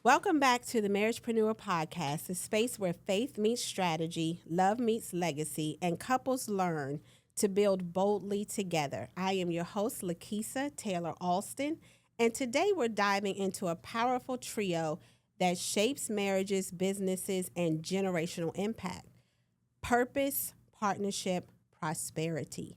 Welcome back to the Marriagepreneur Podcast, a space where faith meets strategy, love meets legacy, and couples learn to build boldly together. I am your host, LaKisa Taylor-Allston, and today we're diving into a powerful trio that shapes marriages, businesses, and generational impact: purpose, partnership, prosperity.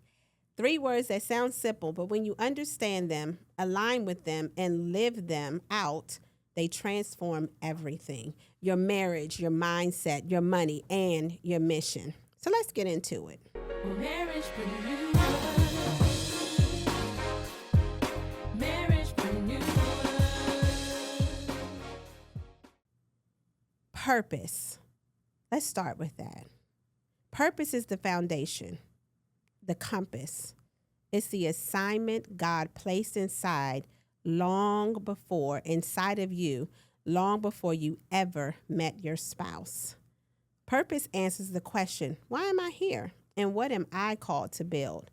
Three words that sound simple, but when you understand them, align with them, and live them out, they transform everything: your marriage, your mindset, your money, and your mission. So let's get into it. Marriagepreneurs, marriagepreneurs. Purpose. Let's start with that. Purpose is the foundation, the compass. It's the assignment God placed inside of you, long before you ever met your spouse. Purpose answers the question, why am I here? And what am I called to build?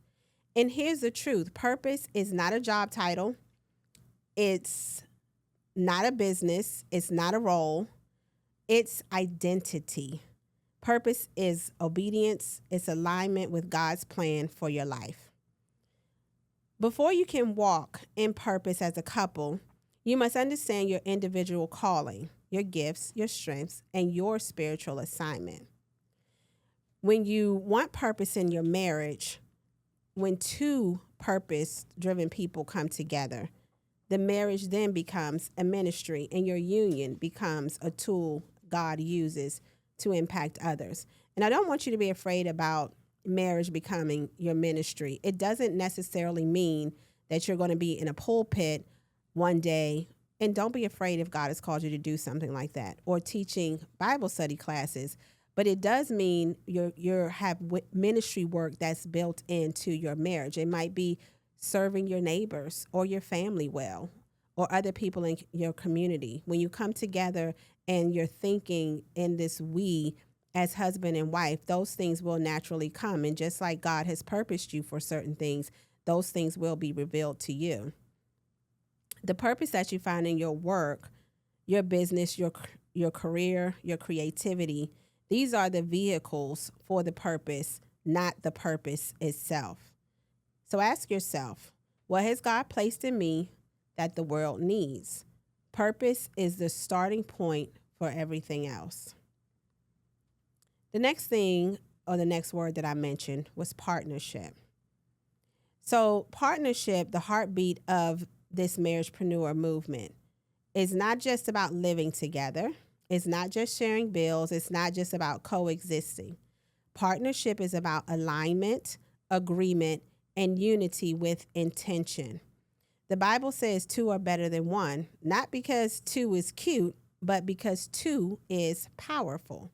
And here's the truth: purpose is not a job title, it's not a business, it's not a role, it's identity. Purpose is obedience, it's alignment with God's plan for your life. Before you can walk in purpose as a couple, you must understand your individual calling, your gifts, your strengths, and your spiritual assignment. When you want purpose in your marriage, when two purpose-driven people come together, the marriage then becomes a ministry, and your union becomes a tool God uses to impact others. And I don't want you to be afraid about marriage becoming your ministry. It doesn't necessarily mean that you're going to be in a pulpit one day, and don't be afraid if God has called you to do something like that, or teaching Bible study classes. But it does mean you have ministry work that's built into your marriage. It might be serving your neighbors or your family well, or other people in your community. When you come together and you're thinking in this we as husband and wife, those things will naturally come. And just like God has purposed you for certain things, those things will be revealed to you. The purpose that you find in your work, your business, your career, your creativity, these are the vehicles for the purpose, not the purpose itself. So ask yourself, what has God placed in me that the world needs? Purpose is the starting point for everything else. The next thing, or the next word that I mentioned, was partnership. So partnership, the heartbeat of this marriagepreneur movement, is not just about living together. It's not just sharing bills. It's not just about coexisting. Partnership is about alignment, agreement, and unity with intention. The Bible says two are better than one, not because two is cute, but because two is powerful.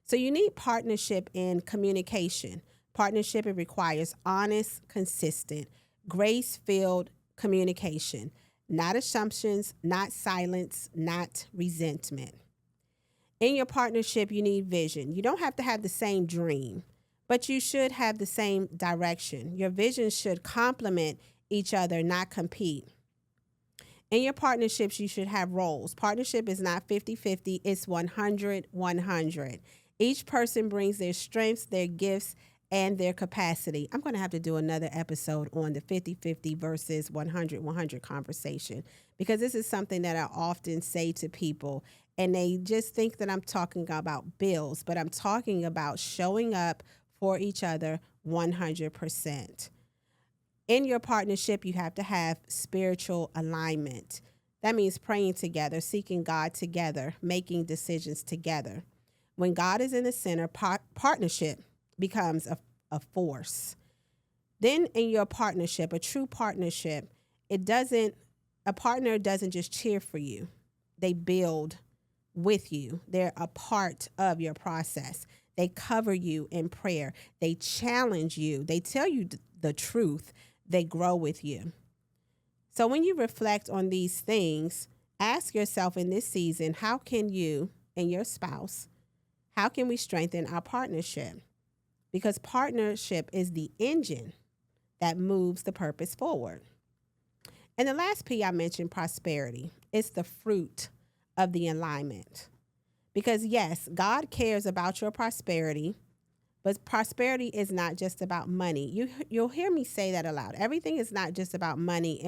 So you need partnership in communication. Partnership, it requires honest, consistent, grace-filled communication, not assumptions, not silence, not resentment. In your partnership, you need vision. You don't have to have the same dream, but you should have the same direction. Your vision should complement each other, not compete. In your partnerships, you should have roles. Partnership is not 50-50, it's 100-100. Each person brings their strengths, their gifts, and their capacity. I'm going to have to do another episode on the 50-50 versus 100-100 conversation, because this is something that I often say to people, and they just think that I'm talking about bills, but I'm talking about showing up for each other 100%. In your partnership, you have to have spiritual alignment. That means praying together, seeking God together, making decisions together. When God is in the center, partnership becomes a force. Then in your partnership, a true partnership, a partner doesn't just cheer for you. They build with you. They're a part of your process. They cover you in prayer. They challenge you. They tell you the truth. They grow with you. So when you reflect on these things, ask yourself in this season, how can you and your spouse, how can we strengthen our partnership? Because partnership is the engine that moves the purpose forward. And the last P I mentioned, prosperity. It's the fruit of the alignment. Because yes, God cares about your prosperity, but prosperity is not just about money. You'll hear me say that aloud. Everything is not just about money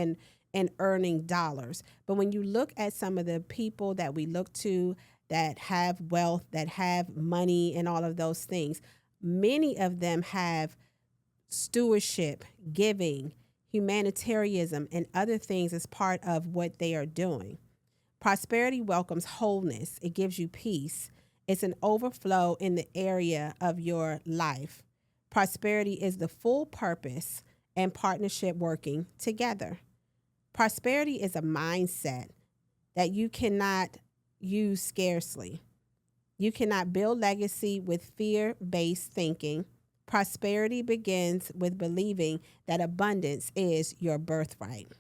and earning dollars. But when you look at some of the people that we look to that have wealth, that have money and all of those things, many of them have stewardship, giving, humanitarianism, and other things as part of what they are doing. Prosperity welcomes wholeness. It gives you peace. It's an overflow in the area of your life. Prosperity is the full purpose and partnership working together. Prosperity is a mindset that you cannot use scarcely. You cannot build legacy with fear-based thinking. Prosperity begins with believing that abundance is your birthright.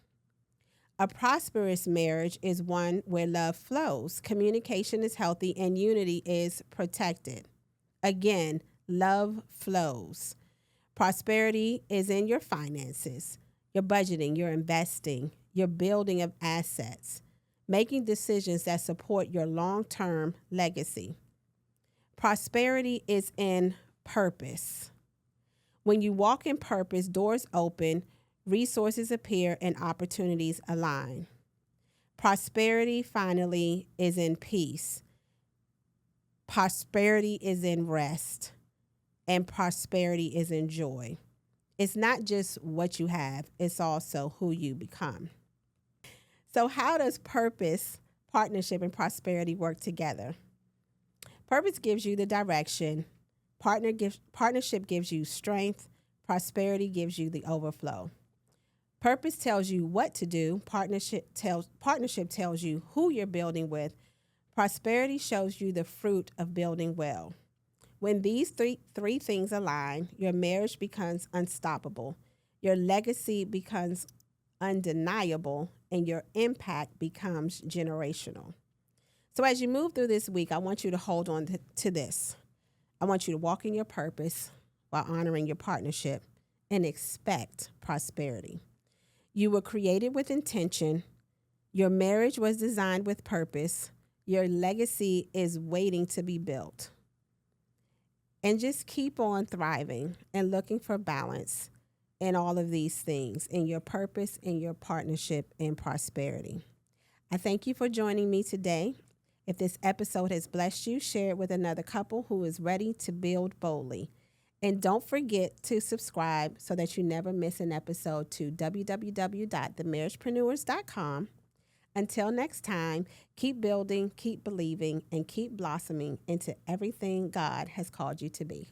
A prosperous marriage is one where love flows, communication is healthy, and unity is protected. Again, love flows. Prosperity is in your finances, your budgeting, your investing, your building of assets, making decisions that support your long-term legacy. Prosperity is in purpose. When you walk in purpose, doors open, resources appear, and opportunities align. Prosperity, finally, is in peace. Prosperity is in rest. And prosperity is in joy. It's not just what you have, it's also who you become. So how does purpose, partnership, and prosperity work together? Purpose gives you the direction. Partnership gives you strength. Prosperity gives you the overflow. Purpose tells you what to do. Partnership tells you who you're building with. Prosperity shows you the fruit of building well. When these three things align, your marriage becomes unstoppable. Your legacy becomes undeniable, and your impact becomes generational. So as you move through this week, I want you to hold on to this. I want you to walk in your purpose while honoring your partnership and expect prosperity. You were created with intention. Your marriage was designed with purpose. Your legacy is waiting to be built. And just keep on thriving and looking for balance in all of these things, in your purpose, in your partnership, and prosperity. I thank you for joining me today. If this episode has blessed you, share it with another couple who is ready to build boldly. And don't forget to subscribe so that you never miss an episode to www.themarriagepreneurs.com. Until next time, keep building, keep believing, and keep blossoming into everything God has called you to be.